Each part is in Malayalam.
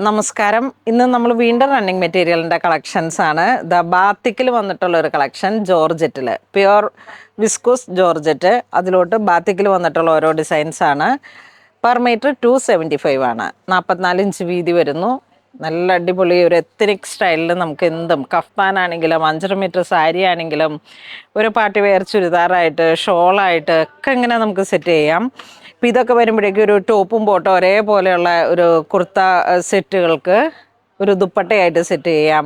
നമസ്കാരം. ഇന്ന് നമ്മൾ വീണ്ടും റണ്ണിങ് മെറ്റീരിയലിൻ്റെ കളക്ഷൻസ് ആണ്. ബാത്തിക്കിൽ വന്നിട്ടുള്ള ഒരു കളക്ഷൻ, ജോർജറ്റിൽ പ്യുവർ വിസ്കോസ് ജോർജറ്റ്, അതിലോട്ട് ബാത്തിക്കിൽ വന്നിട്ടുള്ള ഓരോ ഡിസൈൻസ് ആണ്. പെർ മീറ്റർ 275 ആണ്. 44 ഇഞ്ച് വീതി വരുന്നു. നല്ല അടിപൊളി ഒരു എത്തനിക് സ്റ്റൈലിൽ നമുക്ക് എന്തും, കഫ്താനാണെങ്കിലും 5.5 മീറ്റർ സാരി ആണെങ്കിലും ഒരു പാർട്ടി വെയർ ചുരിദാറായിട്ട് ഷോളായിട്ട് ഒക്കെ ഇങ്ങനെ നമുക്ക് സെറ്റ് ചെയ്യാം. ഇപ്പം ഇതൊക്കെ വരുമ്പോഴേക്കും ഒരു ടോപ്പും ബോട്ടും ഒരേപോലെയുള്ള ഒരു കുർത്ത സെറ്റുകൾക്ക് ഒരു ദുപ്പട്ടയായിട്ട് സെറ്റ് ചെയ്യാം.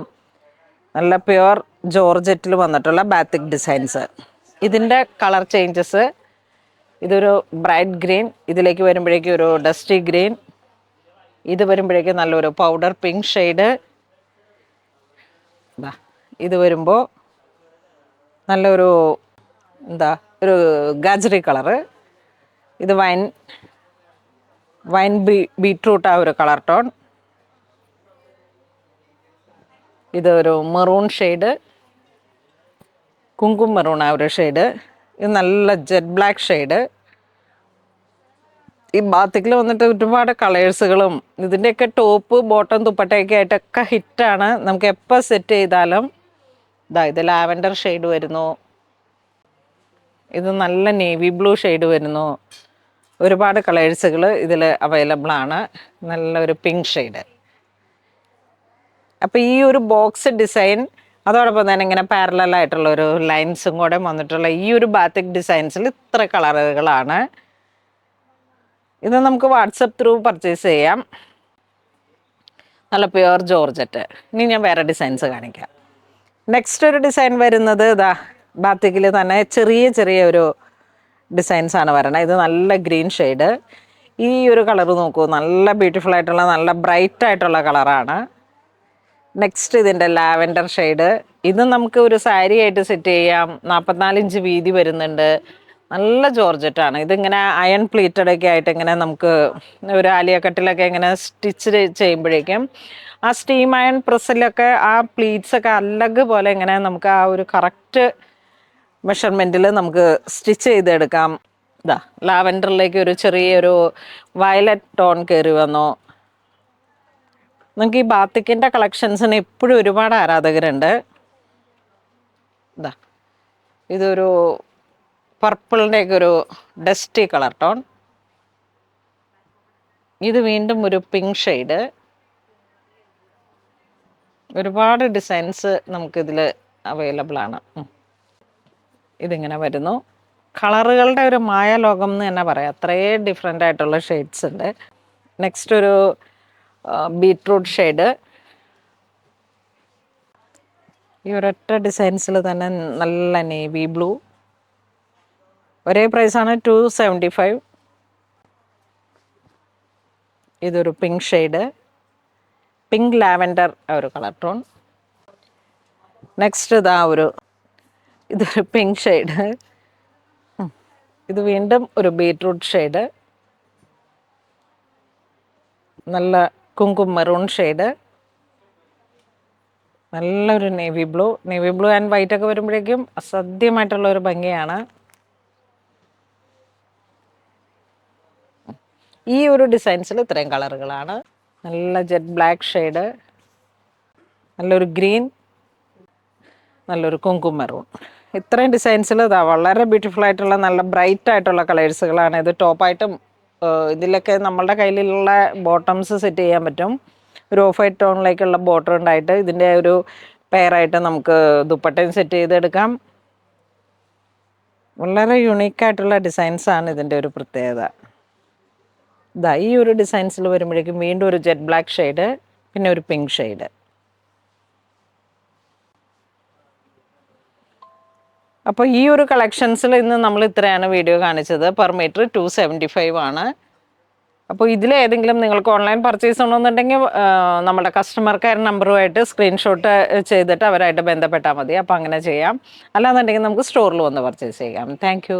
നല്ല പ്യുവർ ജോർജറ്റിൽ വന്നിട്ടുള്ള ബാത്തിക് ഡിസൈൻസ്. ഇതിൻ്റെ കളർ ചേഞ്ചസ്, ഇതൊരു ബ്രൈറ്റ് ഗ്രീൻ, ഇതിലേക്ക് വരുമ്പോഴേക്കും ഒരു ഡസ്റ്റി ഗ്രീൻ, ഇത് വരുമ്പോഴേക്കും നല്ലൊരു പൗഡർ പിങ്ക് ഷെയ്ഡ്, ഇത് വരുമ്പോൾ നല്ലൊരു ഒരു ഗാജറി കളറ്, ഇത് വൈൻ ബീട്രൂട്ട് ആ ഒരു കളർ ടോൺ, ഇത് ഒരു മെറൂൺ ഷെയ്ഡ്, കുങ്കും മെറൂൺ ആ ഒരു ഷെയ്ഡ്, ഇത് നല്ല ജെറ്റ് ബ്ലാക്ക് ഷെയ്ഡ്. ഈ ബാത്തിക്കിൽ വന്നിട്ട് ഒരുപാട് കളേഴ്സുകളും ഇതിൻ്റെയൊക്കെ ടോപ്പ് ബോട്ടം ദുപ്പട്ടയൊക്കെ ആയിട്ടൊക്കെ ഹിറ്റാണ്. നമുക്ക് എപ്പോൾ സെറ്റ് ചെയ്താലും ഇത് ലാവൻഡർ ഷെയ്ഡ് വരുന്നു, ഇത് നല്ല നേവി ബ്ലൂ ഷെയ്ഡ് വരുന്നു. ഒരുപാട് കളേഴ്സുകൾ ഇതിൽ അവൈലബിൾ ആണ്. നല്ലൊരു പിങ്ക് ഷെയ്ഡ്. അപ്പോൾ ഈ ഒരു ബോക്സ് ഡിസൈൻ, അതോടൊപ്പം തന്നെ ഇങ്ങനെ പാരലൽ ഒരു ലൈൻസും കൂടെ വന്നിട്ടുള്ള ഈ ഒരു ബാത്തിക് ഡിസൈൻസിൽ ഇത്ര കളറുകളാണ്. ഇത് നമുക്ക് വാട്സപ്പ് ത്രൂ പർച്ചേസ് ചെയ്യാം. നല്ല പ്യുവർ ജോർജറ്റ്. ഇനി ഞാൻ വേറെ ഡിസൈൻസ് കാണിക്കാം. നെക്സ്റ്റ് ഒരു ഡിസൈൻ വരുന്നത് ബാത്തിക്കിൽ തന്നെ ചെറിയ ഒരു ഡിസൈൻസ് ആണ് വരണത്. ഇത് നല്ല ഗ്രീൻ ഷെയ്ഡ്. ഈ ഒരു കളർ നോക്കൂ, നല്ല ബ്യൂട്ടിഫുൾ ആയിട്ടുള്ള നല്ല ബ്രൈറ്റ് ആയിട്ടുള്ള കളറാണ്. നെക്സ്റ്റ് ഇതിൻ്റെ ലാവൻഡർ ഷെയ്ഡ്. ഇത് നമുക്ക് ഒരു സാരി ആയിട്ട് സെറ്റ് ചെയ്യാം. 44 ഇഞ്ച് വീതി വരുന്നുണ്ട്. നല്ല ജോർജറ്റാണ്. ഇതിങ്ങനെ അയൺ പ്ലീറ്റഡ് ഒക്കെ ആയിട്ട് ഇങ്ങനെ നമുക്ക് ഒരു ആലിയ കട്ടിലൊക്കെ ഇങ്ങനെ സ്റ്റിച്ച് ചെയ്യുമ്പോഴേക്കും ആ സ്റ്റീം അയൺ പ്രസ്സിലൊക്കെ ആ പ്ലീറ്റ്സൊക്കെ അല്ലഗ് പോലെ ഇങ്ങനെ നമുക്ക് ആ ഒരു കറക്റ്റ് മെഷർമെൻറ്റിൽ നമുക്ക് സ്റ്റിച്ച് ചെയ്തെടുക്കാം. ലാവൻഡറിലേക്ക് ഒരു ചെറിയൊരു വയലറ്റ് ടോൺ കയറി വന്നു. നമുക്ക് ഈ ബാത്തിക്കിൻ്റെ കളക്ഷൻസിന് എപ്പോഴും ഒരുപാട് ആരാധകരുണ്ട്. ഇതൊരു പർപ്പിളിൻ്റെയൊക്കെ ഒരു ഡസ്റ്റി കളർ ടോൺ, ഇത് വീണ്ടും ഒരു പിങ്ക് ഷെയ്ഡ്. ഒരുപാട് ഡിസൈൻസ് നമുക്കിതിൽ അവൈലബിൾ ആണ്. ഇതിങ്ങനെ വരുന്നു. കളറുകളുടെ ഒരു മായാലോകം എന്ന് തന്നെ പറയാം, അത്രയും ഡിഫറെൻ്റ് ആയിട്ടുള്ള ഷെയ്ഡ്സ് ഉണ്ട്. നെക്സ്റ്റ് ഒരു ബീട്രൂട്ട് ഷെയ്ഡ്. ഈ ഒരൊറ്റ ഡിസൈൻസിൽ തന്നെ നല്ല നേവി ബ്ലൂ. ഒരേ പ്രൈസാണ്, 275. ഇതൊരു പിങ്ക് ഷെയ്ഡ്, പിങ്ക് ലാവൻഡർ ഒരു കളർ ടോൺ. നെക്സ്റ്റ് ഇതൊരു പിങ്ക് ഷെയ്ഡ്. ഇത് വീണ്ടും ഒരു ബീട്രൂട്ട് ഷെയ്ഡ്, നല്ല കുങ്കും മെറൂൺ ഷെയ്ഡ്, നല്ലൊരു നേവി ബ്ലൂ ആൻഡ് വൈറ്റ് ഒക്കെ വരുമ്പോഴേക്കും അസാധ്യമായിട്ടുള്ള ഒരു ഭംഗിയാണ്. ഈ ഒരു ഡിസൈൻസിൽ ഇത്രയും കളറുകളാണ്. നല്ല ജെറ്റ് ബ്ലാക്ക് ഷെയ്ഡ്, നല്ലൊരു ഗ്രീൻ, നല്ലൊരു കുങ്കും മെറൂൺ. ഇത്രയും ഡിസൈൻസിൽ വളരെ ബ്യൂട്ടിഫുൾ ആയിട്ടുള്ള നല്ല ബ്രൈറ്റ് ആയിട്ടുള്ള കളേഴ്സുകളാണ്. ഇത് ടോപ്പായിട്ടും ഇതിലൊക്കെ നമ്മളുടെ കയ്യിലുള്ള ബോട്ടംസ് സെറ്റ് ചെയ്യാൻ പറ്റും. ഒരു ഓഫ് വൈറ്റ് ടോണിലേക്കുള്ള ബോട്ടം ഉണ്ടായിട്ട് ഇതിൻ്റെ ഒരു പെയറായിട്ട് നമുക്ക് ദുപ്പട്ടയും സെറ്റ് ചെയ്തെടുക്കാം. വളരെ യുണീക്കായിട്ടുള്ള ഡിസൈൻസാണ് ഇതിൻ്റെ ഒരു പ്രത്യേകത. ഈ ഒരു ഡിസൈൻസിൽ വരുമ്പോഴേക്കും വീണ്ടും ഒരു ജെറ്റ് ബ്ലാക്ക് ഷെയ്ഡ്, പിന്നെ ഒരു പിങ്ക് ഷെയ്ഡ്. അപ്പോൾ ഈ ഒരു കളക്ഷൻസിൽ ഇന്ന് നമ്മൾ ഇത്രയാണ് വീഡിയോ കാണിച്ചത്. പെർ മീറ്റർ 275 ആണ്. അപ്പോൾ ഇതിലേതെങ്കിലും നിങ്ങൾക്ക് ഓൺലൈൻ പർച്ചേസ് ചെയ്യണമെന്നുണ്ടെങ്കിൽ നമ്മുടെ കസ്റ്റമർ കെയർ നമ്പറുമായിട്ട് സ്ക്രീൻഷോട്ട് ചെയ്തിട്ട് അവരായിട്ട് ബന്ധപ്പെട്ടാൽ മതി. അപ്പോൾ അങ്ങനെ ചെയ്യാം. അല്ലാന്നുണ്ടെങ്കിൽ നമുക്ക് സ്റ്റോറിൽ വന്ന് പർച്ചേസ് ചെയ്യാം. താങ്ക്